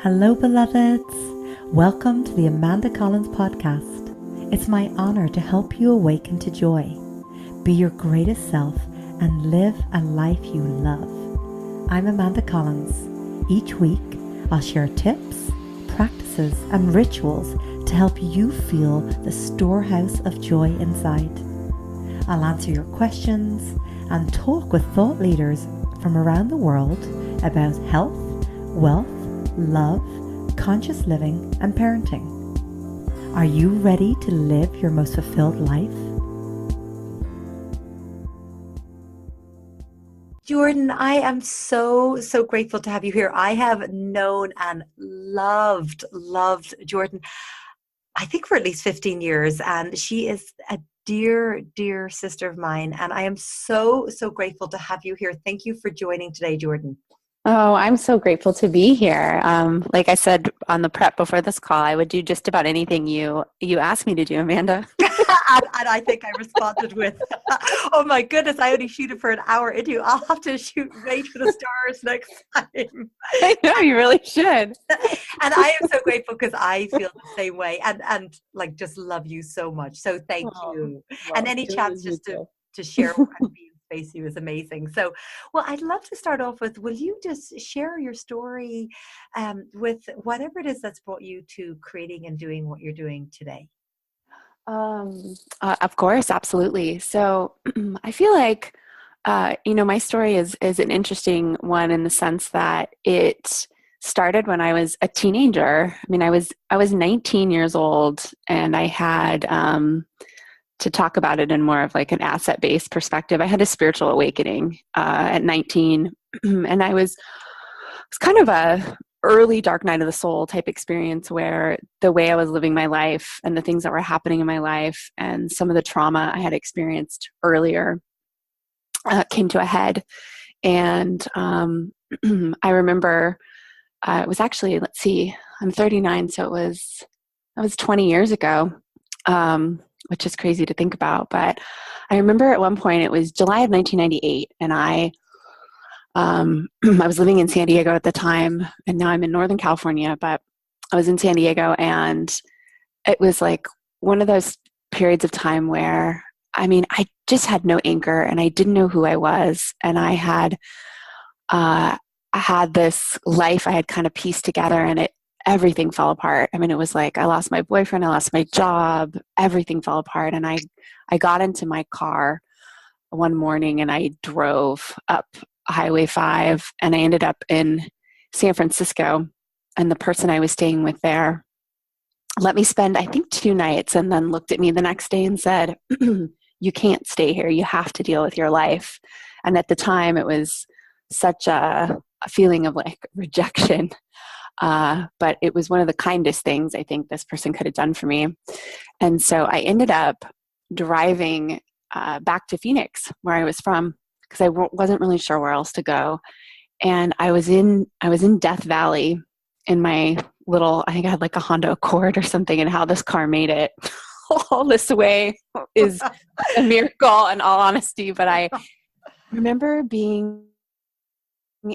Hello, beloveds. Welcome to the Amanda Collins podcast. It's my honor to help you awaken to joy, be your greatest self, and live a life you love. I'm Amanda Collins. Each week, I'll share tips, practices, and rituals to help you feel the storehouse of joy inside. I'll answer your questions and talk with thought leaders from around the world about health, wealth, love, conscious living, and parenting. Are you ready to live your most fulfilled life? Jordan, I am so grateful to have you here. I have known and loved Jordan, I think for at least 15 years, and she is a dear sister of mine, and I am so grateful to have you here. Thank you for joining today, Jordan. Oh, I'm so grateful to be here. Like I said on the prep before this call, I would do just about anything you asked me to do, Amanda. and I think I responded with, oh my goodness, I only shoot it for an hour into. I'll have to wait for the stars next time. I know, you really should. And I am so grateful because I feel the same way and like just love you so much. So thank you. Well, and any chance just to share and be in space you is amazing. So, well, I'd love to start off with, will you just share your story with whatever it is that's brought you to creating and doing what you're doing today? Of course, absolutely. So I feel like, my story is an interesting one in the sense that it started when I was a teenager. I mean, I was 19 years old, and I had, to talk about it in more of like an asset-based perspective, I had a spiritual awakening at 19, and it was kind of a early dark night of the soul type experience where the way I was living my life and the things that were happening in my life and some of the trauma I had experienced earlier came to a head. And I remember it was actually, let's see, I'm 39, so that was 20 years ago, which is crazy to think about. But I remember at one point, it was July of 1998, and I was living in San Diego at the time, and now I'm in Northern California, but I was in San Diego, and it was like one of those periods of time where, I just had no anchor, and I didn't know who I was, and I had this life I had kind of pieced together, and everything fell apart. It was like I lost my boyfriend, I lost my job, everything fell apart, and I got into my car one morning, and I drove up Highway 5, and I ended up in San Francisco, and the person I was staying with there let me spend, I think, 2 nights, and then looked at me the next day and said, you can't stay here. You have to deal with your life. And at the time, it was such a feeling of like rejection. But it was one of the kindest things I think this person could have done for me. And so I ended up driving back to Phoenix, where I was from, because I wasn't really sure where else to go. And I was in Death Valley in my little, I think I had like a Honda Accord or something, and how this car made it all this way is a miracle in all honesty. But I remember being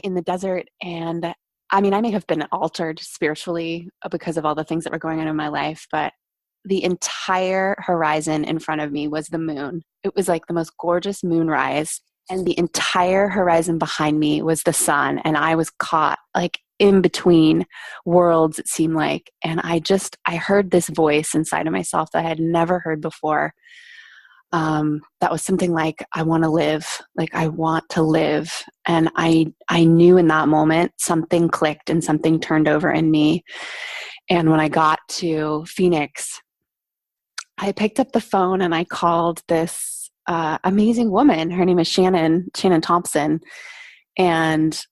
in the desert, and I may have been altered spiritually because of all the things that were going on in my life, but the entire horizon in front of me was the moon. It was like the most gorgeous moonrise. And the entire horizon behind me was the sun. And I was caught like in between worlds, it seemed like. And I heard this voice inside of myself that I had never heard before. That was something like, I want to live. Like, I want to live. And I knew in that moment something clicked and something turned over in me. And when I got to Phoenix, I picked up the phone and I called this amazing woman. Her name is Shannon Thompson. And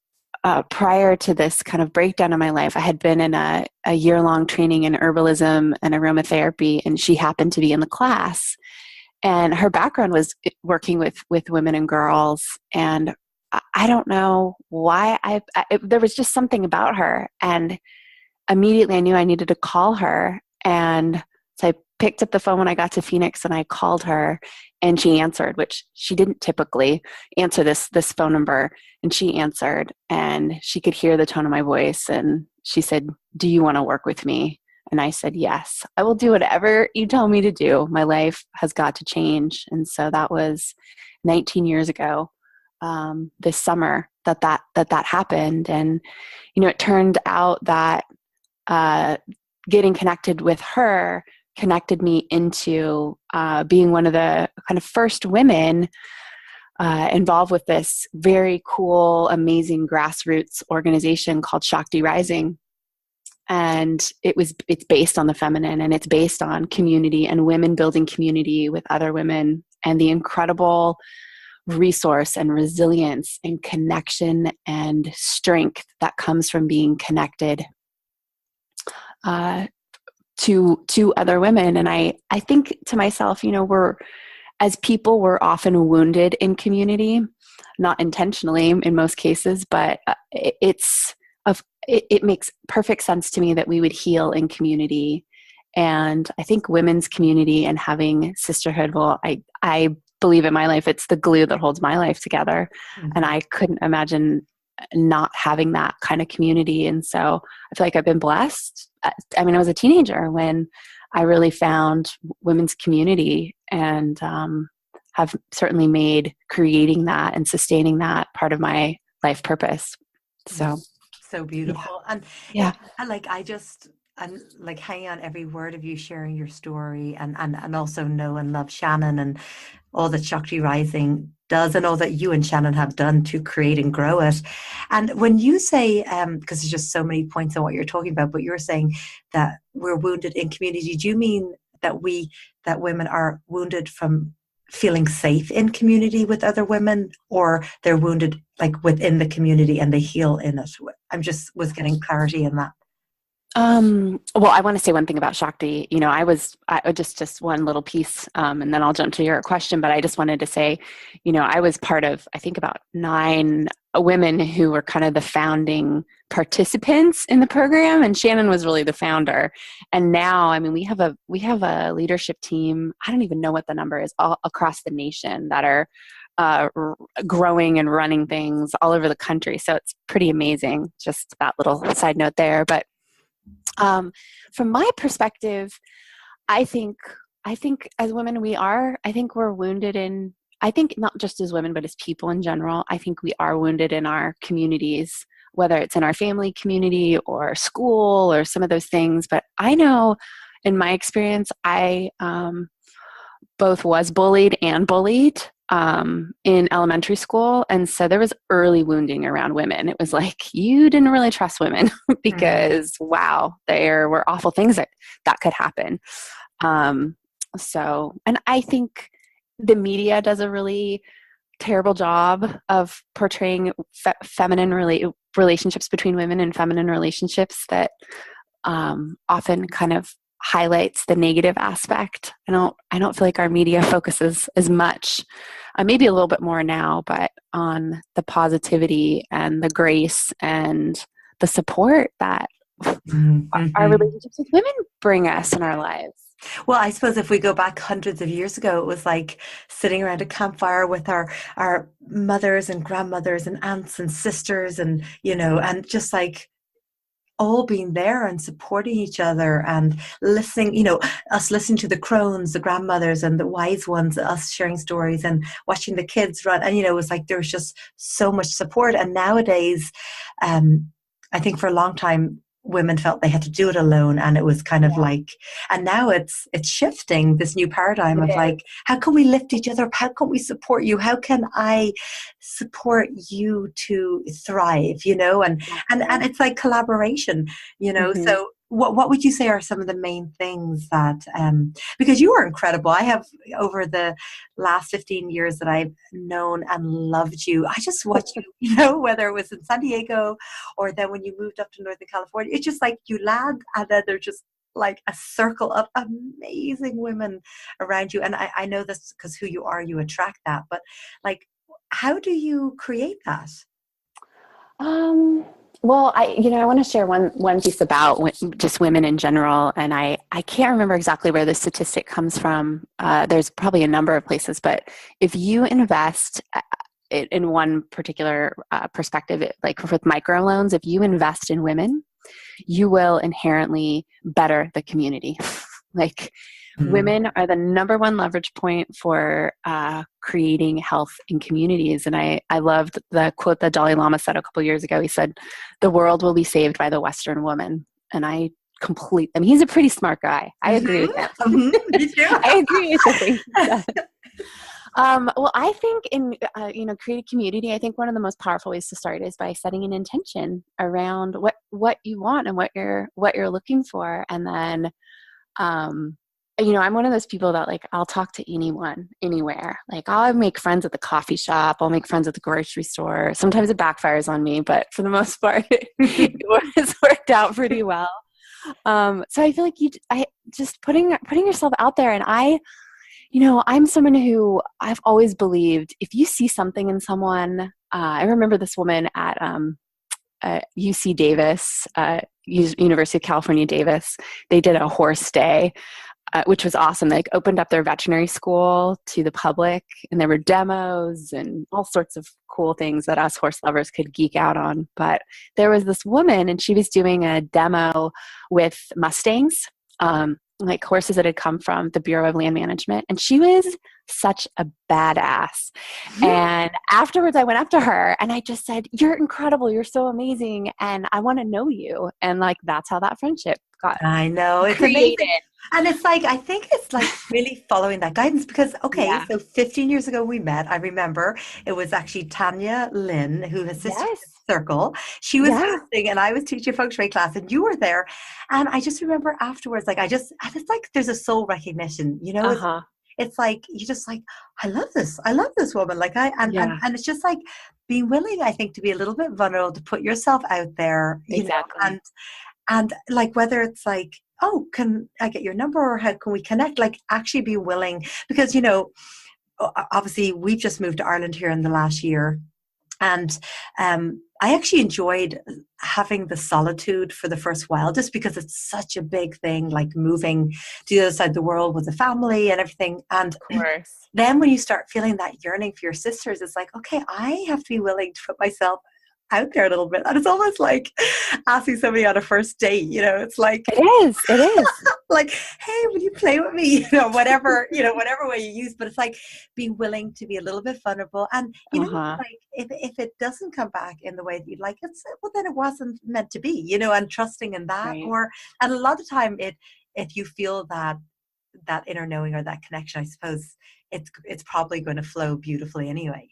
prior to this kind of breakdown in my life, I had been in a year-long training in herbalism and aromatherapy, and she happened to be in the class. And her background was working with women and girls. And I don't know why there was just something about her. And immediately I knew I needed to call her. And so I picked up the phone when I got to Phoenix, and I called her, and she answered, which she didn't typically answer this phone number. And she answered, and she could hear the tone of my voice. And she said, "Do you want to work with me?" And I said, "Yes, I will do whatever you tell me to do. My life has got to change." And so that was 19 years ago, this summer that happened. And, it turned out that getting connected with her connected me into being one of the kind of first women involved with this very cool, amazing grassroots organization called Shakti Rising. And it's based on the feminine, and it's based on community and women building community with other women, and the incredible resource and resilience and connection and strength that comes from being connected to other women. And I think to myself, as people, we're often wounded in community, not intentionally in most cases, but it makes perfect sense to me that we would heal in community. And I think women's community and having sisterhood, I believe in my life, it's the glue that holds my life together. Mm-hmm. And I couldn't imagine not having that kind of community. And so I feel like I've been blessed. I was a teenager when I really found women's community, and have certainly made creating that and sustaining that part of my life purpose. So beautiful. Yeah. And I'm like hanging on every word of you sharing your story, and also know and love Shannon and all that Shakti Rising does, and all that you and Shannon have done to create and grow it. And when you say, because there's just so many points on what you're talking about, but you're saying that we're wounded in community, do you mean that women are wounded from feeling safe in community with other women, or they're wounded like within the community and they heal in it? I'm just was getting clarity in that. Well, I want to say one thing about Shakti. I just one little piece, and then I'll jump to your question, but I just wanted to say, I was part of, I think, about 9 women who were kind of the founding participants in the program, and Shannon was really the founder. And now, we have a leadership team, I don't even know what the number is, all across the nation that are growing and running things all over the country. So it's pretty amazing. Just that little side note there. But from my perspective, I think as women, we're wounded in, I think not just as women, but as people in general, I think we are wounded in our communities, whether it's in our family community or school or some of those things. But I know in my experience, I both was bullied and bullied in elementary school. And so there was early wounding around women. It was like, you didn't really trust women because, wow, there were awful things that could happen. And I think the media does a really terrible job of portraying feminine relationships between women and feminine relationships that often kind of highlights the negative aspect. I don't feel like our media focuses as much, maybe a little bit more now, but on the positivity and the grace and the support that our relationships with women bring us in our lives. Well, I suppose if we go back hundreds of years ago, it was like sitting around a campfire with our mothers and grandmothers and aunts and sisters, and and just like all being there and supporting each other and listening, us listening to the crones, the grandmothers and the wise ones, us sharing stories and watching the kids run. And, it was like there was just so much support. And nowadays, I think for a long time, women felt they had to do it alone, and it was kind of like, and now it's shifting, this new paradigm of like, how can we lift each other up? How can we support you? How can I support you to thrive? And it's like collaboration, so what would you say are some of the main things that, because you are incredible. I have, over the last 15 years that I've known and loved you, I just watched you, whether it was in San Diego or then when you moved up to Northern California, it's just like you land and then there's just like a circle of amazing women around you. And I know this because who you are, you attract that. But like, how do you create that? Well, I want to share one piece about just women in general, and I can't remember exactly where the statistic comes from. There's probably a number of places, but if you invest in one particular perspective, like with microloans, if you invest in women, you will inherently better the community. Like, women are the number one leverage point for creating health in communities. And I loved the quote that Dalai Lama said a couple years ago. He said, "The world will be saved by the Western woman." And I mean, he's a pretty smart guy. I agree with him. Me too. I agree with the things he said. Well, I think in, create a community, I think one of the most powerful ways to start is by setting an intention around what you want and what you're looking for. And then, I'm one of those people that, like, I'll talk to anyone, anywhere. Like, I'll make friends at the coffee shop. I'll make friends at the grocery store. Sometimes it backfires on me, but for the most part, it's worked out pretty well. So I feel like I just putting yourself out there. And I'm someone who I've always believed if you see something in someone, I remember this woman at UC Davis, University of California, Davis, they did a horse day, which was awesome. They opened up their veterinary school to the public, and there were demos and all sorts of cool things that us horse lovers could geek out on. But there was this woman, and she was doing a demo with Mustangs, like horses that had come from the Bureau of Land Management. And she was such a badass. And afterwards I went up to her and I just said, "You're incredible. You're so amazing. And I want to know you." And like, that's how that friendship got I know. It's created. amazing. And it's like, I think it's like really following that guidance because, so 15 years ago we met. I remember it was actually Tanya Lynn, who has Sistership Circle. She was hosting and I was teaching a feng shui class and you were there. And I just remember afterwards, it's like there's a soul recognition, it's like, you just like, I love this woman. Like and it's just like being willing, I think, to be a little bit vulnerable, to put yourself out there, and like, whether it's like, "Oh, can I get your number?" or "How can we connect?" Like, actually be willing, because, obviously we've just moved to Ireland here in the last year. And I actually enjoyed having the solitude for the first while, just because it's such a big thing, like moving to the other side of the world with a family and everything. And of course, then when you start feeling that yearning for your sisters, it's like, okay, I have to be willing to put myself out there a little bit. And it's almost like asking somebody on a first date, it's like, it is like, "Hey, will you play with me?" Whatever way you use, but it's like being willing to be a little bit vulnerable. And like, if it doesn't come back in the way that you'd like, then it wasn't meant to be, and trusting in that. Right. And a lot of time if you feel that inner knowing or that connection, I suppose it's probably going to flow beautifully anyway.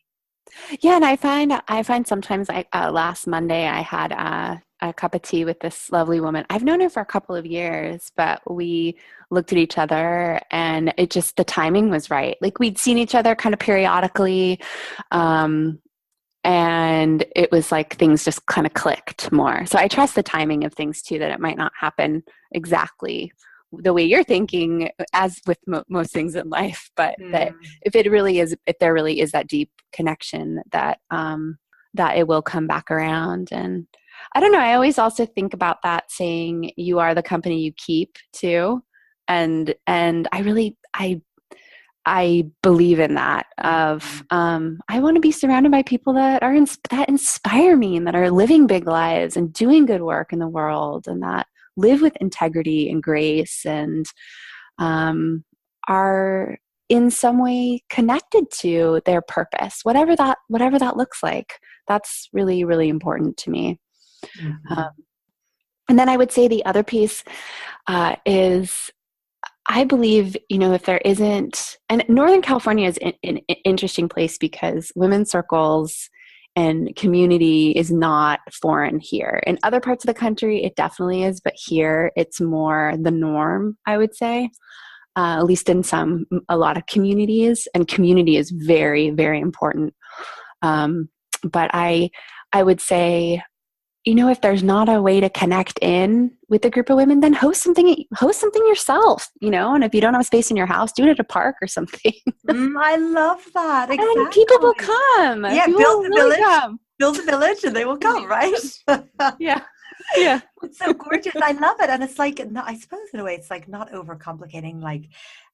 Yeah, and I find sometimes, like, last Monday I had a cup of tea with this lovely woman. I've known her for a couple of years, but we looked at each other and the timing was right. Like, we'd seen each other kind of periodically, and it was like things just kind of clicked more. So I trust the timing of things too, that it might not happen exactly the way you're thinking, as with most things in life, but that if there really is that deep connection, that it will come back around. And I don't know, I always also think about that saying, "You are the company you keep," too. And I believe in that of, I want to be surrounded by people that are that inspire me and that are living big lives and doing good work in the world, and that live with integrity and grace, and are in some way connected to their purpose, whatever that looks like. That's really, really important to me. And then I would say the other piece is, I believe, if there isn't, and Northern California is an interesting place because women's circles and community is not foreign here. In other parts of the country, it definitely is, but here it's more the norm, I would say, at least in a lot of communities, and community is very, very important. But I would say, if there's not a way to connect in with a group of women, then host something yourself, and if you don't have space in your house, do it at a park or something. I love that. Exactly. And people will come. Yeah, people build the village. Come. build a village and they will come, right? Yeah. Yeah. It's so gorgeous. I love it. And it's like, I suppose in a way, it's like not overcomplicating. Like,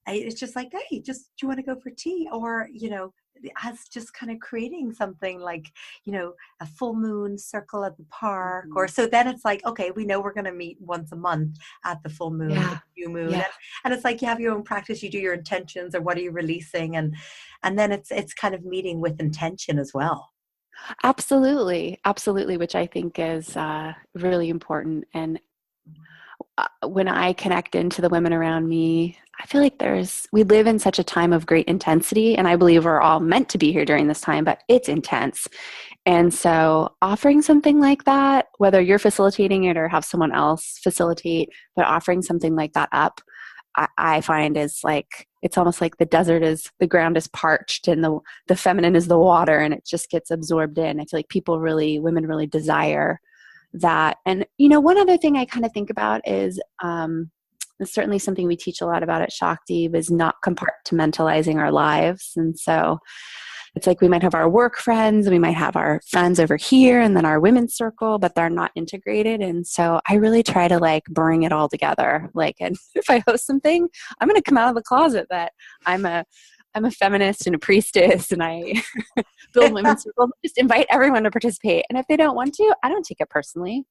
it's just like, hey, just, do you want to go for tea? Or, as just kind of creating something like, a full moon circle at the park. Or so then it's like, okay, we know we're going to meet once a month at the full moon, the new moon. Yeah. And it's like, you have your own practice, you do your intentions or what are you releasing? And then it's kind of meeting with intention as well. Absolutely. Absolutely. Which I think is really important. And when I connect into the women around me, I feel like we live in such a time of great intensity, and I believe we're all meant to be here during this time, but it's intense. And so offering something like that, whether you're facilitating it or have someone else facilitate, but offering something like that up, I find is like, it's almost like the ground is parched and the feminine is the water, and it just gets absorbed in. I feel like women really desire that. And, one other thing I kind of think about is, it's certainly something we teach a lot about at Shakti, is not compartmentalizing our lives. And so it's like we might have our work friends, and we might have our friends over here, and then our women's circle, but they're not integrated. And so I really try to like bring it all together. Like, and if I host something, I'm going to come out of the closet that I'm a feminist and a priestess, and I build women's circles. Just invite everyone to participate. And if they don't want to, I don't take it personally.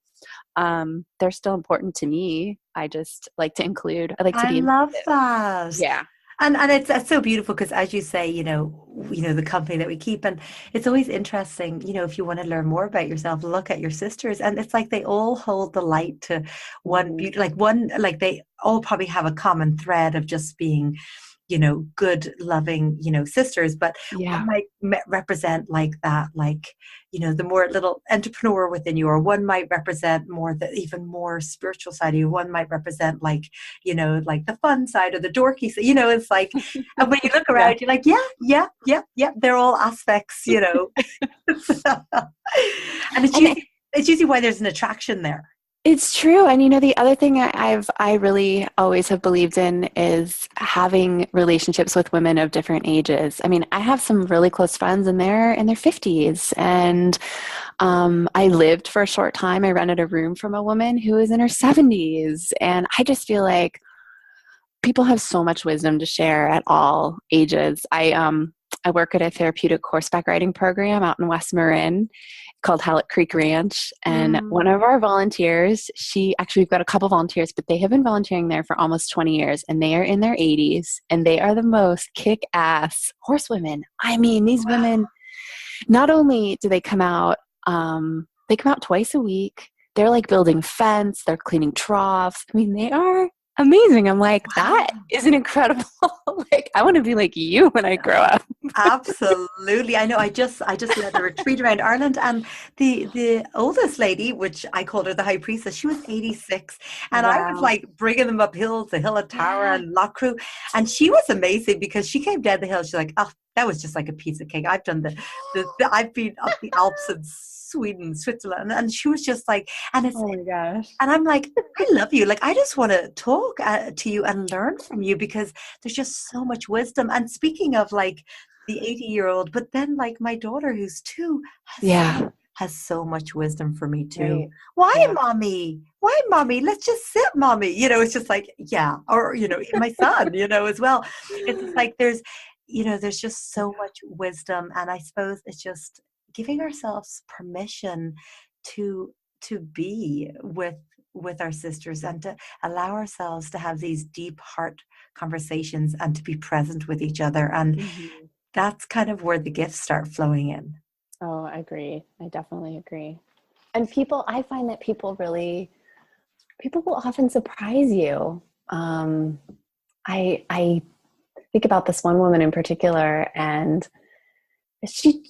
They're still important to me. I just like to include. I like to be. I love that. Yeah. And it's so beautiful because, as you say, the company that we keep, and it's always interesting, if you want to learn more about yourself, look at your sisters, and it's like they all hold the light to one beauty, like they all probably have a common thread of just being, good, loving, sisters, but one might represent like that, like, the more little entrepreneur within you, or one might represent more the even more spiritual side of you. One might represent like, like the fun side or the dorky side, it's like, and when you look around, you're like, yeah, they're all aspects, and it's usually why there's an attraction there. It's true. And the other thing I really always have believed in is having relationships with women of different ages. I mean, I have some really close friends and they're in their 50s. And I lived for a short time. I rented a room from a woman who is in her 70s. And I just feel like people have so much wisdom to share at all ages. I work at a therapeutic horseback riding program out in West Marin called Hallett Creek Ranch. And one of our volunteers, we've got a couple volunteers, but they have been volunteering there for almost 20 years, and they are in their 80s, and they are the most kick-ass horsewomen. I mean, these women, not only do they come out twice a week. They're like building fence, they're cleaning troughs. I mean, they are amazing. I'm like, that is an incredible, like, I want to be like you when I grow up. Absolutely. I know. I just led a retreat around Ireland, and the oldest lady, which I called her the high priestess, she was 86, and I was like bringing them up hills, the hill of Tara and Lochcrew, and she was amazing because she came down the hill. She's like, oh, that was just like a piece of cake. I've done I've been up the Alps and Sweden, Switzerland, and she was just like, and it's, oh my gosh, and I'm like, I love you. Like, I just want to talk to you and learn from you because there's just so much wisdom. And speaking of like the 80-year-old, but then like my daughter who's 2 has so much wisdom for me too. Right. Why, mommy? Why, mommy? Let's just sit, mommy. It's just like, yeah. Or, my son, as well. It's like there's just so much wisdom. And I suppose it's just giving ourselves permission to be with our sisters and to allow ourselves to have these deep heart conversations and to be present with each other. And that's kind of where the gifts start flowing in. Oh, I agree. I definitely agree. And I find that people will often surprise you. I think about this one woman in particular, and she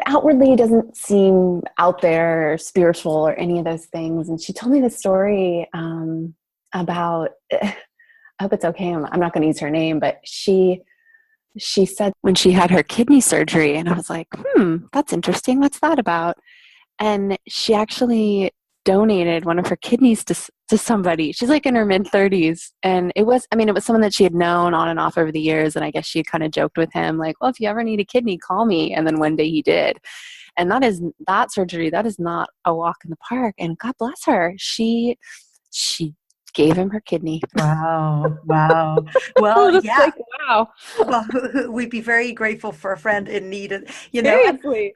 outwardly doesn't seem out there or spiritual or any of those things. And she told me the story about, I hope it's okay, I'm not going to use her name, but she said when she had her kidney surgery, and I was like, that's interesting. What's that about? And she actually donated one of her kidneys to somebody. She's like in her mid-30s. And it was someone that she had known on and off over the years. And I guess she kind of joked with him like, well, if you ever need a kidney, call me. And then one day he did. And that surgery, that is not a walk in the park. And God bless her. She gave him her kidney. Wow. Wow. Well, yeah. Like, wow. Well, we'd be very grateful for a friend in need, Seriously.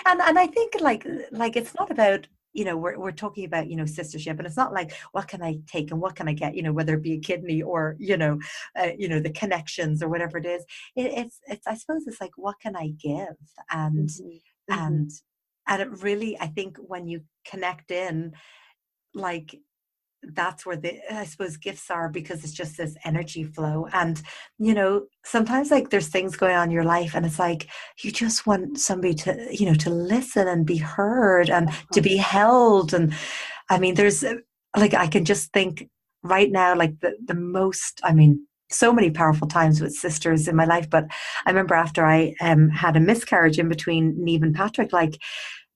and I think like it's not about, we're talking about, sistership, and it's not like what can I take and what can I get, whether it be a kidney or, the connections or whatever it is. It's I suppose it's like, what can I give? And, Mm-hmm. and, and it really, I think when you connect in, like, that's where I suppose gifts are, because it's just this energy flow. And, sometimes like there's things going on in your life and it's like, you just want somebody to, to listen and be heard and to be held. And I mean, there's like, I can just think right now, like the most, I mean, so many powerful times with sisters in my life. But I remember after I had a miscarriage in between Neve and Patrick, like,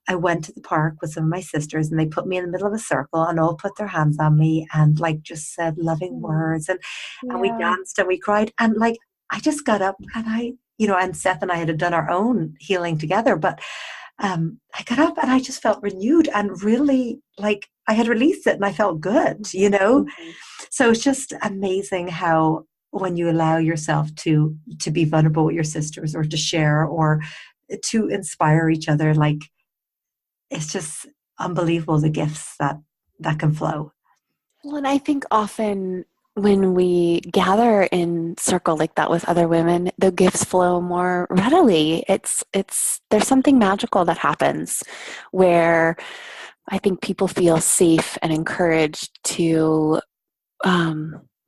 I went to the park with some of my sisters and they put me in the middle of a circle and all put their hands on me and like just said loving words, and we danced and we cried, and like I just got up and and Seth and I had done our own healing together, but I got up and I just felt renewed and really like I had released it and I felt good, So it's just amazing how when you allow yourself to be vulnerable with your sisters or to share or to inspire each other, like it's just unbelievable the gifts that can flow. Well, and I think often when we gather in circle like that with other women, the gifts flow more readily. There's something magical that happens where I think people feel safe and encouraged to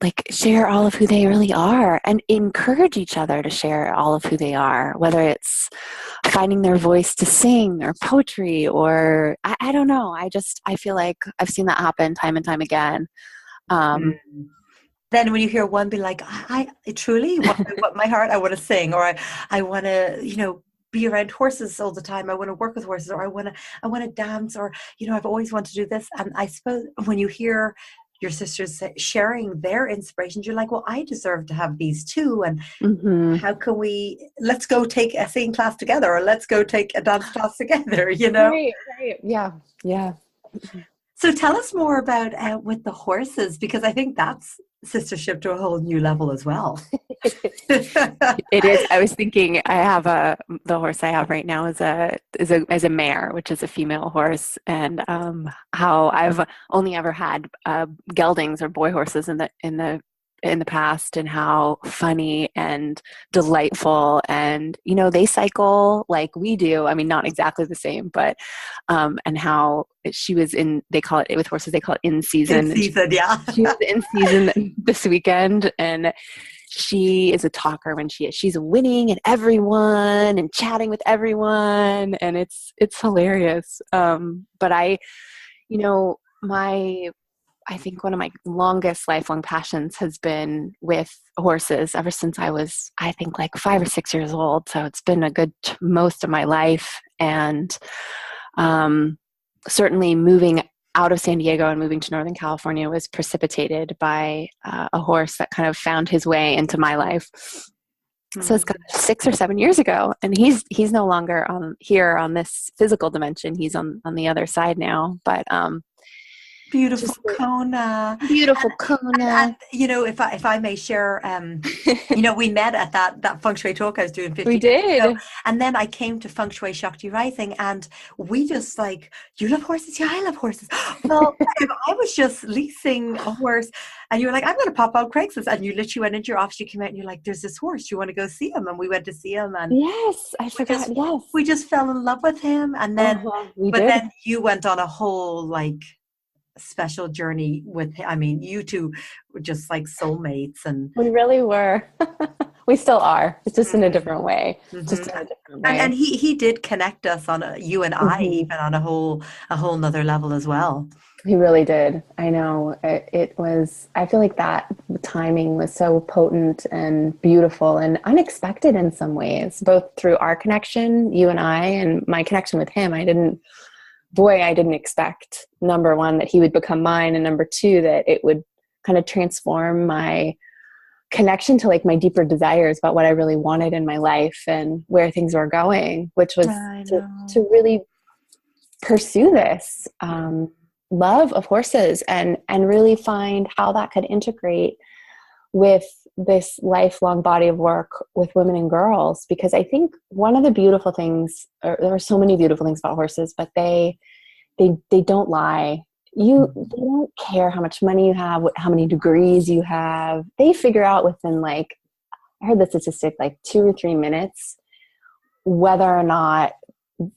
like share all of who they really are and encourage each other to share all of who they are, whether it's finding their voice to sing or poetry or I don't know. I feel like I've seen that happen time and time again. Then when you hear one be like, I truly what my heart, I want to sing, or I want to, be around horses all the time. I want to work with horses, or I want to dance, or, I've always wanted to do this. And I suppose when you hear your sisters sharing their inspirations, you're like, well, I deserve to have these too. And how can let's go take a singing class together, or let's go take a dance class together, Right. Yeah. So tell us more about with the horses, because I think that's sistership to a whole new level as well. It is. I was thinking I have the horse I have right now is a mare, which is a female horse, and how I've only ever had geldings or boy horses in the past, and how funny and delightful, and they cycle like we do. I mean, not exactly the same, but and how she was they call it with horses, they call it in season. In season, yeah. She was in season this weekend, and she is a talker when she's winning at everyone and chatting with everyone, and it's hilarious. But I think one of my longest lifelong passions has been with horses ever since I was, I think, like 5 or 6 years old. So it's been a good most of my life. And certainly moving out of San Diego and moving to Northern California was precipitated by a horse that kind of found his way into my life. So it's 6 or 7 years ago, and he's no longer here on this physical dimension. He's on the other side now, but beautiful Kona. Beautiful Kona. And, if I may share, we met at that feng shui talk I was doing 15 We did. years ago, and then I came to Feng Shui Shakti Rising, and we just like, you love horses? Yeah, I love horses. Well, I was just leasing a horse, and you were like, I'm going to pop out Craigslist, and you literally went into your office, you came out, and you're like, there's this horse, do you want to go see him? And we went to see him, and yes, I forgot. Yes, we just fell in love with him, and then then you went on a whole like special journey with him. I mean, you two were just like soulmates, and we really were. We still are. It's just in a different way. Just in a different way. And he did connect us on you and I even on a whole nother level as well. He really did. I know it was, I feel like that timing was so potent and beautiful and unexpected in some ways, both through our connection, you and I, and my connection with him. I didn't expect, number one, that he would become mine, and number two, that it would kind of transform my connection to like my deeper desires about what I really wanted in my life and where things were going, which was to really pursue this love of horses and really find how that could integrate with this lifelong body of work with women and girls. Because I think one of the beautiful things, or there are so many beautiful things about horses, but they don't lie. They don't care how much money you have, how many degrees you have. They figure out within, like, I heard the statistic, like 2 or 3 minutes, whether or not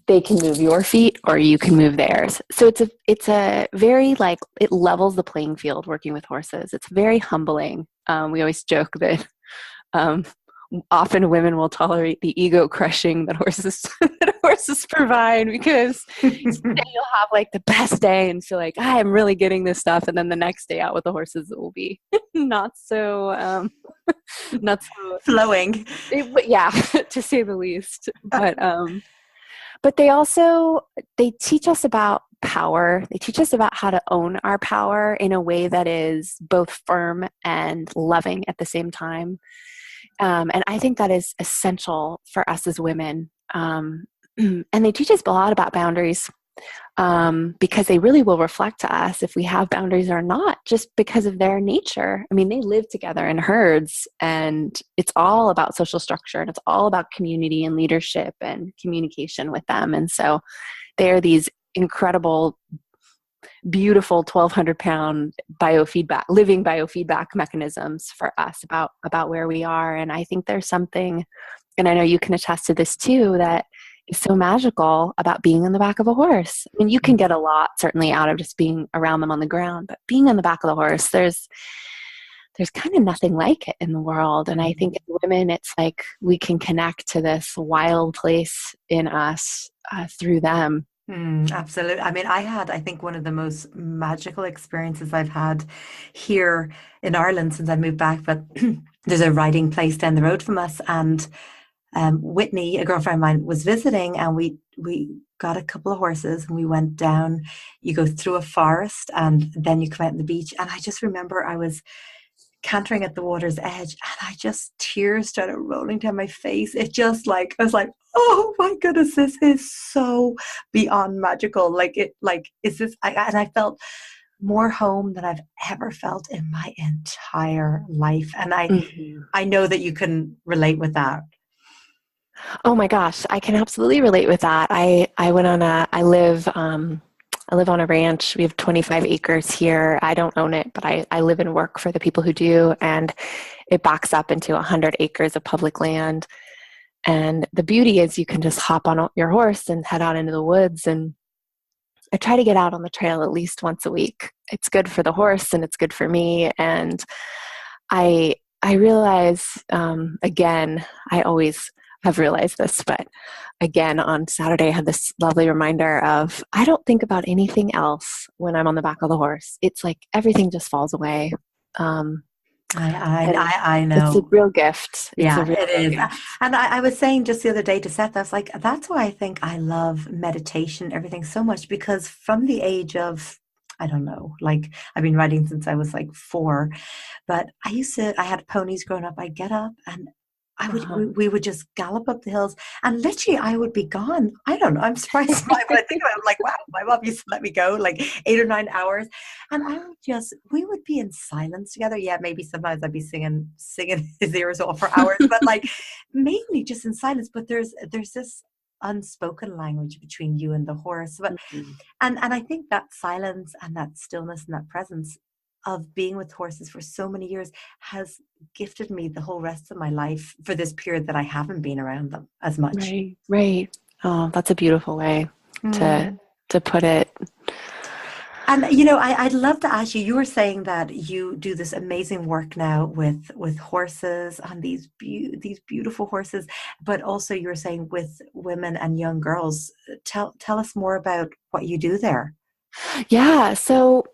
they can move your feet or you can move theirs. So it's a very, like, it levels the playing field working with horses. It's very humbling. We always joke that often women will tolerate the ego crushing that horses provide, because you'll have like the best day and feel like, I'm really getting this stuff, and then the next day out with the horses it will be not so flowing. But yeah, to say the least. But they teach us about power. They teach us about how to own our power in a way that is both firm and loving at the same time. And I think that is essential for us as women. And they teach us a lot about boundaries, because they really will reflect to us if we have boundaries or not, just because of their nature. I mean, they live together in herds, and it's all about social structure, and it's all about community and leadership and communication with them. And so they're these incredible, beautiful 1,200-pound living biofeedback mechanisms for us about where we are. And I think there's something, and I know you can attest to this too, that is so magical about being on the back of a horse. I mean, you can get a lot certainly out of just being around them on the ground, but being on the back of the horse, there's kind of nothing like it in the world. And I think as women, it's like we can connect to this wild place in us through them. Absolutely. I mean, I think one of the most magical experiences I've had here in Ireland since I moved back, but there's a riding place down the road from us, and Whitney, a girlfriend of mine, was visiting, and we got a couple of horses, and we went down. You go through a forest, and then you come out on the beach. And I just remember I was cantering at the water's edge, and tears started rolling down my face. It just, like, I was like, oh my goodness, this is so beyond magical. And I felt more home than I've ever felt in my entire life. And I know that you can relate with that. Oh my gosh, I can absolutely relate with that. I live on a ranch. We have 25 acres here. I don't own it, but I live and work for the people who do, and it backs up into 100 acres of public land. And the beauty is you can just hop on your horse and head out into the woods. And I try to get out on the trail at least once a week. It's good for the horse and it's good for me. And I realize, again, I always have realized this, but again, on Saturday, I had this lovely reminder of, I don't think about anything else when I'm on the back of the horse. It's like everything just falls away. I know. It's a real gift. It is. And I was saying just the other day to Seth, I was like, that's why I think I love meditation, everything so much, because from the age of, I don't know, like, I've been riding since I was like 4, but I had ponies growing up. I'd get up and we would just gallop up the hills, and literally I would be gone. I don't know. I'm surprised when I think about it. I'm like, wow, my mom used to let me go like 8 or 9 hours, and we would be in silence together. Yeah, maybe sometimes I'd be singing his ears off for hours, but like mainly just in silence. But there's this unspoken language between you and the horse. But and I think that silence and that stillness and that presence of being with horses for so many years has gifted me the whole rest of my life for this period that I haven't been around them as much. Right. Oh, that's a beautiful way to put it. And, I'd love to ask you, you were saying that you do this amazing work now with horses on these beautiful horses, but also you were saying with women and young girls. Tell us more about what you do there. Yeah. So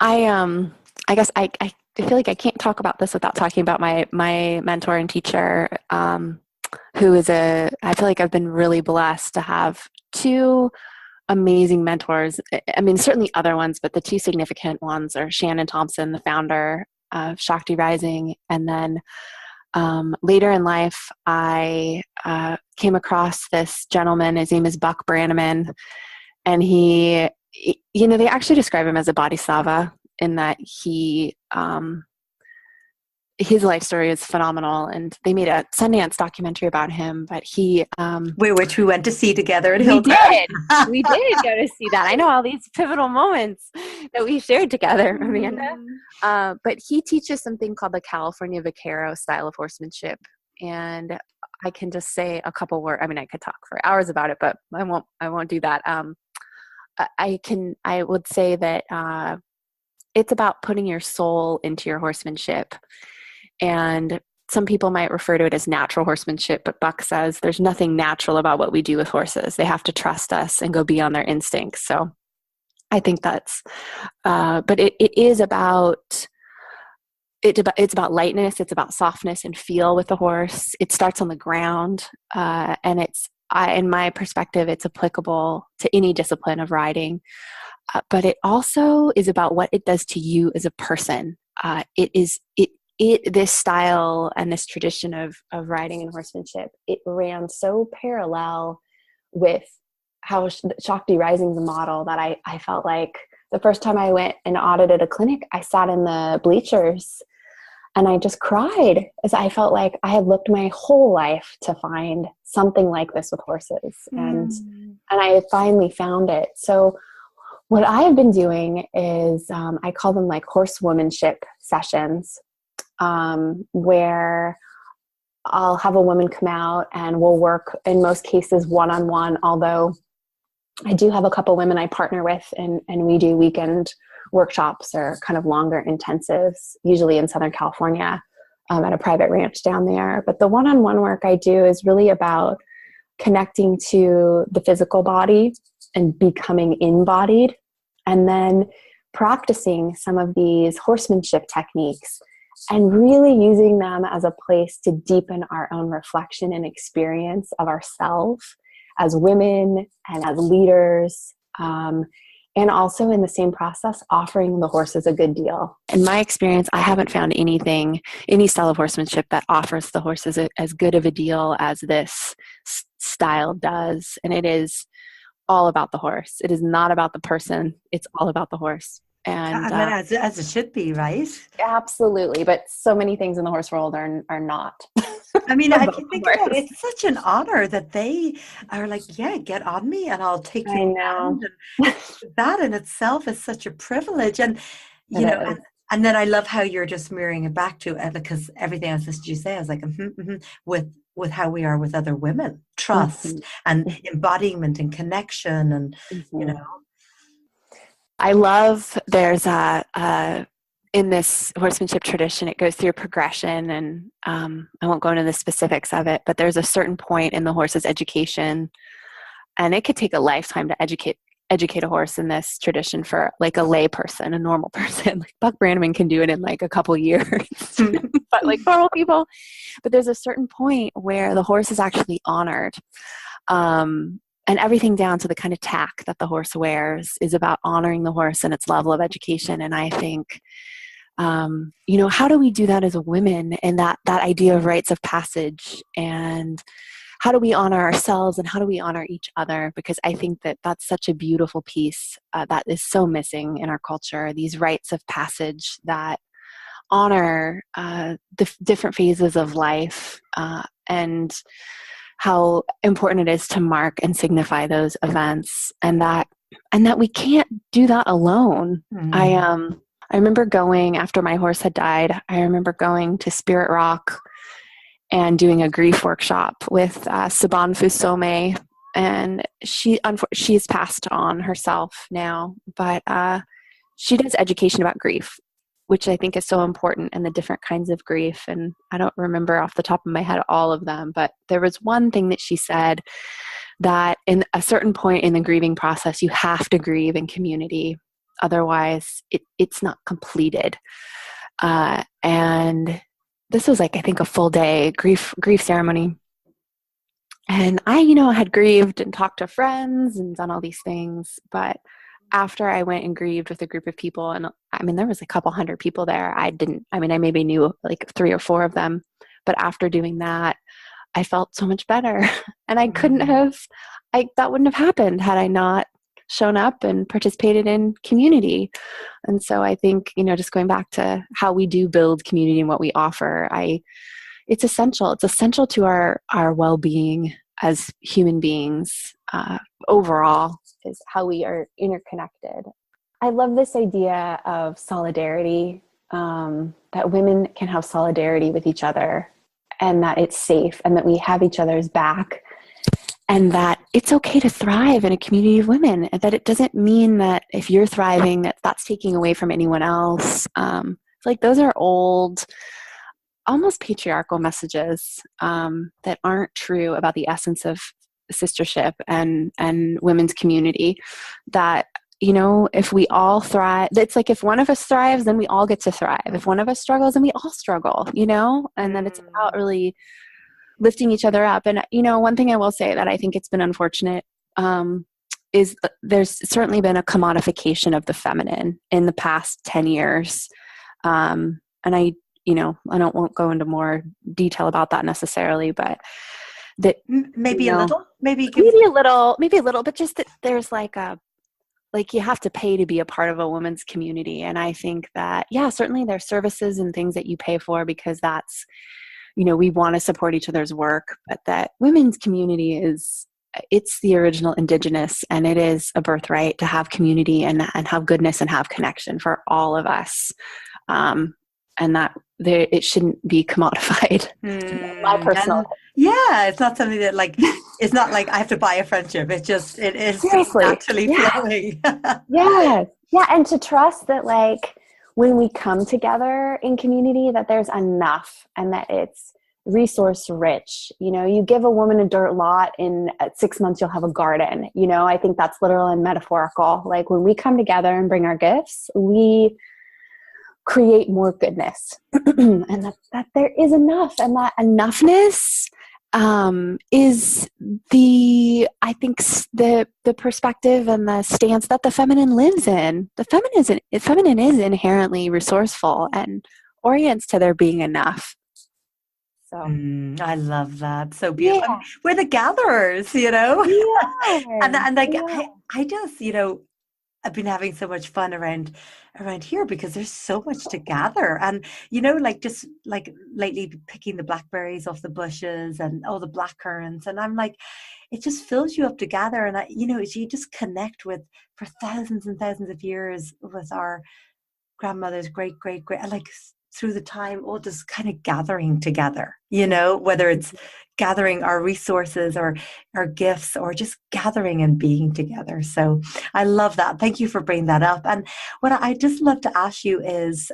I guess I feel like I can't talk about this without talking about my mentor and teacher, who is I feel like I've been really blessed to have 2 amazing mentors. I mean, certainly other ones, but the 2 significant ones are Shannon Thompson, the founder Shakti Rising. And then later in life, I came across this gentleman. His name is Buck Brannaman. And he, they actually describe him as a bodhisattva in that his life story is phenomenal, and they made a Sundance documentary about him, but which we went to see together at we Hillcrest. we did go to see that. I know all these pivotal moments that we shared together, Amanda. But he teaches something called the California Vaquero style of horsemanship, and I can just say a couple words. I mean, I could talk for hours about it, but I won't do that. I would say that it's about putting your soul into your horsemanship. And some people might refer to it as natural horsemanship, but Buck says there's nothing natural about what we do with horses. They have to trust us and go beyond their instincts. So I think that's, but it is about, it's about lightness. It's about softness and feel with the horse. It starts on the ground, and in my perspective, it's applicable to any discipline of riding. But it also is about what it does to you as a person. This style and this tradition of riding and horsemanship, it ran so parallel with how Shakti Rising's model that I felt like the first time I went and audited a clinic, I sat in the bleachers and I just cried, as I felt like I had looked my whole life to find something like this with horses. And I had finally found it. So what I have been doing is I call them like horsewomanship sessions, where I'll have a woman come out and we'll work in most cases one-on-one, although I do have a couple women I partner with and we do weekend workshops or kind of longer intensives, usually in Southern California, at a private ranch down there. But the one-on-one work I do is really about connecting to the physical body and becoming embodied, and then practicing some of these horsemanship techniques and really using them as a place to deepen our own reflection and experience of ourselves as women and as leaders, and also in the same process, offering the horses a good deal. In my experience, I haven't found any style of horsemanship that offers the horses as good of a deal as this style does. And it is all about the horse. It is not about the person. It's all about the horse. And as it should be, right? Absolutely. But so many things in the horse world are not. I mean, I can think about it. It's such an honor that they are like, yeah, get on me and I'll take you around. And that in itself is such a privilege. And, and then I love how you're just mirroring it back to it, because everything else that you say, I was like, with how we are with other women, trust and embodiment and connection and, I love there's in this horsemanship tradition, it goes through a progression, and I won't go into the specifics of it, but there's a certain point in the horse's education, and it could take a lifetime to educate a horse in this tradition for like a lay person, a normal person. Like Buck Brannaman can do it in like a couple years, but like normal people. But there's a certain point where the horse is actually honored. And everything down to the kind of tack that the horse wears is about honoring the horse and its level of education. And I think, how do we do that as women, and that idea of rites of passage, and how do we honor ourselves and how do we honor each other? Because I think that that's such a beautiful piece that is so missing in our culture, these rites of passage that honor the different phases of life, and how important it is to mark and signify those events, and that we can't do that alone. I remember going, after my horse had died, I remember going to Spirit Rock and doing a grief workshop with Saban Fusome, and she's passed on herself now, but she does education about grief, which I think is so important, and the different kinds of grief. And I don't remember off the top of my head all of them, but there was one thing that she said, that in a certain point in the grieving process, you have to grieve in community. Otherwise, it's not completed. And this was like, I think, a full day grief ceremony. And I, had grieved and talked to friends and done all these things, but after I went and grieved with a group of people, and I mean, there was a couple hundred people there. I maybe knew like 3 or 4 of them, but after doing that, I felt so much better. And I couldn't have, that wouldn't have happened had I not shown up and participated in community. And so I think, just going back to how we do build community and what we offer, it's essential. It's essential to our well-being as human beings overall, is how we are interconnected. I love this idea of solidarity, that women can have solidarity with each other, and that it's safe, and that we have each other's back, and that it's okay to thrive in a community of women, and that it doesn't mean that if you're thriving, that's taking away from anyone else. Like those are old, almost patriarchal messages that aren't true about the essence of sistership and women's community. That, if we all thrive, it's like if one of us thrives, then we all get to thrive. If one of us struggles, then we all struggle, and then it's about really lifting each other up. And, one thing I will say that I think it's been unfortunate is there's certainly been a commodification of the feminine in the past 10 years. And I won't go into more detail about that necessarily, but that maybe a little, maybe a little, but just that there's like you have to pay to be a part of a woman's community. And I think that, certainly there's services and things that you pay for because that's, we want to support each other's work, but that women's community it's the original indigenous, and it is a birthright to have community and have goodness and have connection for all of us. And that it shouldn't be commodified. My personal. It's not something that it's not like I have to buy a friendship. It is seriously naturally flowing. Yeah. And to trust that when we come together in community, that there's enough and that it's resource rich. You give a woman a dirt lot, in 6 months you'll have a garden. I think that's literal and metaphorical. Like when we come together and bring our gifts, we create more goodness. And that there is enough, and that enoughness is I think the perspective and the stance that the feminine lives in. The feminine is inherently resourceful and orients to there being enough. So I love that. So beautiful. Yeah. We're the gatherers, and I just, I've been having so much fun around here because there's so much to gather. And, just lately picking the blackberries off the bushes and all the black currants. And I'm like, it just fills you up to gather. And, you just connect with, for thousands and thousands of years, with our grandmothers, great, through the time, all just kind of gathering together, whether it's gathering our resources or our gifts or just gathering and being together. So I love that. Thank you for bringing that up. And what I just love to ask you is,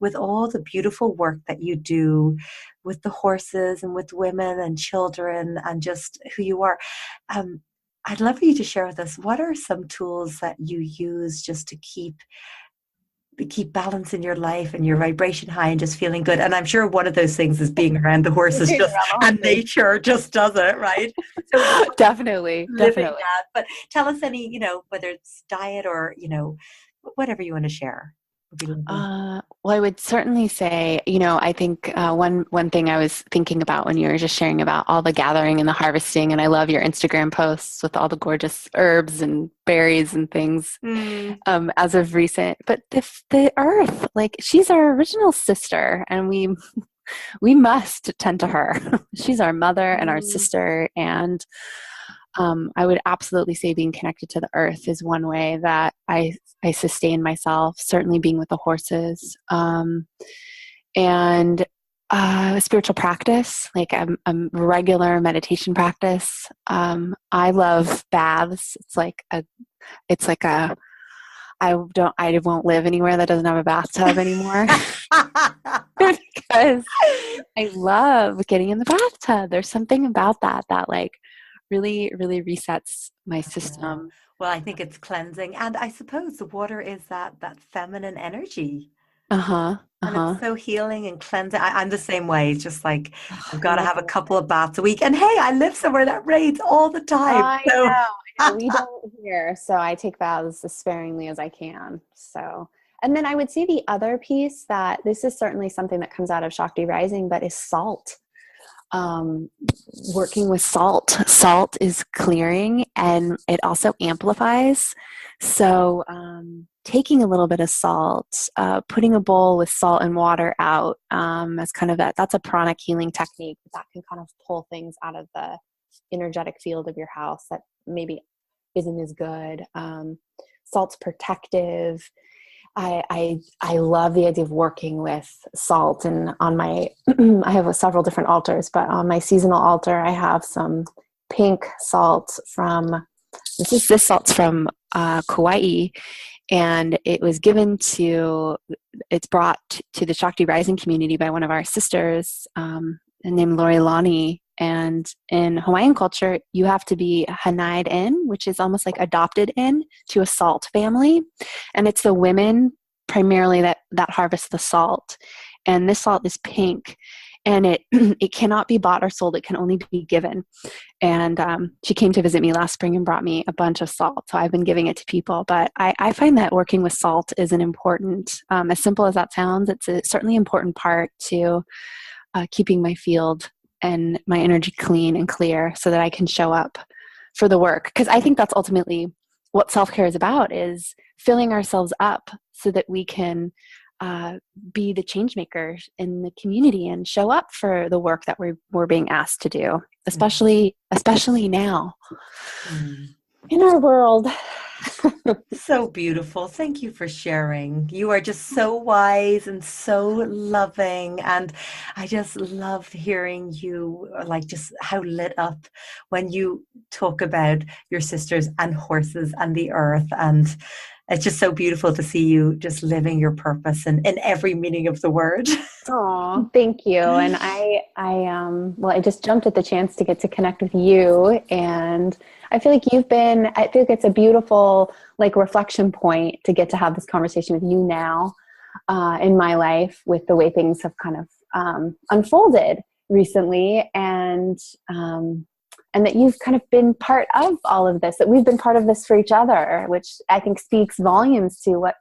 with all the beautiful work that you do with the horses and with women and children and just who you are, I'd love for you to share with us, what are some tools that you use just to keep balance in your life and your vibration high and just feeling good? And I'm sure one of those things is being around the horses and nature just does it, right? So definitely. That. But tell us any, whether it's diet or, whatever you want to share. Well, I would certainly say, I think one thing I was thinking about when you were just sharing about all the gathering and the harvesting, and I love your Instagram posts with all the gorgeous herbs and berries and things as of recent. But the earth, she's our original sister, and we must tend to her. She's our mother and our sister, and I would absolutely say being connected to the earth is one way that I sustain myself, certainly being with the horses, and spiritual practice, a regular meditation practice. I love baths. I won't live anywhere that doesn't have a bathtub anymore because I love getting in the bathtub. There's something about that really, really resets my system. Well, I think it's cleansing. And I suppose the water is that feminine energy. And it's so healing and cleansing. I'm the same way. It's just I've got to have a couple of baths a week. And hey, I live somewhere that rains all the time. I know. We don't here, so I take vows as sparingly as I can. So, and then I would say the other piece that this is certainly something that comes out of Shakti Rising, but is salt. Working with salt. Salt is clearing and it also amplifies. So taking a little bit of salt, putting a bowl with salt and water out as kind of that's a pranic healing technique that can kind of pull things out of the energetic field of your house that maybe isn't as good. Salt's protective. I love the idea of working with salt, and on my I have several different altars, but on my seasonal altar I have some pink salt from this salt's from Kauai, and it's brought to the Shakti Rising community by one of our sisters named Lorilani. And in Hawaiian culture, you have to be hanai'd in, which is almost like adopted in to a salt family. And it's the women primarily that harvest the salt. And this salt is pink. And it cannot be bought or sold. It can only be given. And she came to visit me last spring and brought me a bunch of salt. So I've been giving it to people. But I find that working with salt is an important, as simple as that sounds, it's a certainly important part to keeping my field and my energy clean and clear so that I can show up for the work. Because I think that's ultimately what self-care is about, is filling ourselves up so that we can be the change makers in the community and show up for the work that we're being asked to do, especially now in our world. So beautiful. Thank you for sharing. You are just so wise and so loving. And I just love hearing you, like, just how lit up when you talk about your sisters and horses and the earth. And it's just so beautiful to see you just living your purpose in every meaning of the word. Oh, thank you. And I just jumped at the chance to get to connect with you. And I feel like I feel like it's a beautiful, like, reflection point to get to have this conversation with you now in my life, with the way things have kind of unfolded recently. And that you've kind of been part of all of this, that we've been part of this for each other, which I think speaks volumes to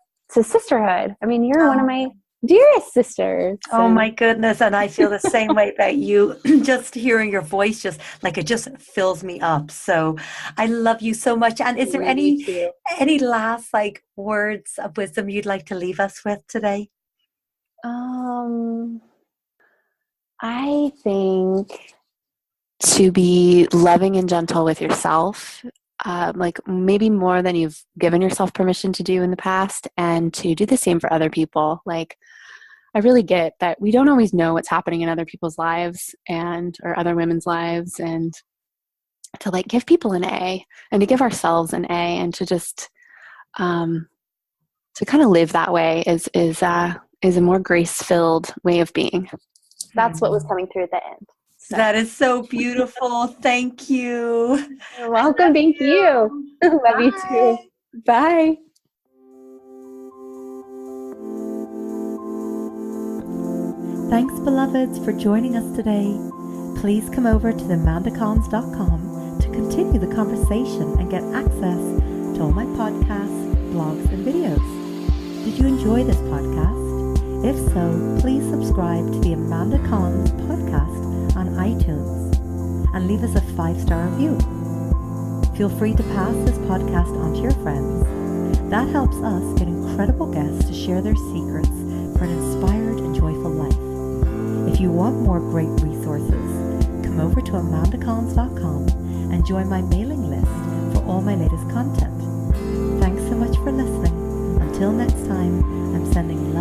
sisterhood. I mean, you're one of my dearest sisters. Oh my goodness. And I feel the same way about you. Just hearing your voice, it just fills me up. So I love you so much. And is there any last words of wisdom you'd like to leave us with today? I think to be loving and gentle with yourself, maybe more than you've given yourself permission to do in the past, and to do the same for other people. I really get that we don't always know what's happening in other people's lives or other women's lives, and to give people an A, and to give ourselves an A, and to just to kind of live that way is a more grace-filled way of being. That's what was coming through at the end. So. That is so beautiful. Thank you. You're welcome. Thank you. Love you too. Bye. Thanks, beloveds, for joining us today. Please come over to theamandacollins.com to continue the conversation and get access to all my podcasts, blogs, and videos. Did you enjoy this podcast? If so, please subscribe to the Amanda Collins podcast on iTunes and leave us a 5-star review. Feel free to pass this podcast on to your friends. That helps us get incredible guests to share their secrets for an inspired and joyful life. If you want more great resources, come over to amandacollins.com and join my mailing list for all my latest content. Thanks so much for listening. Until next time, I'm sending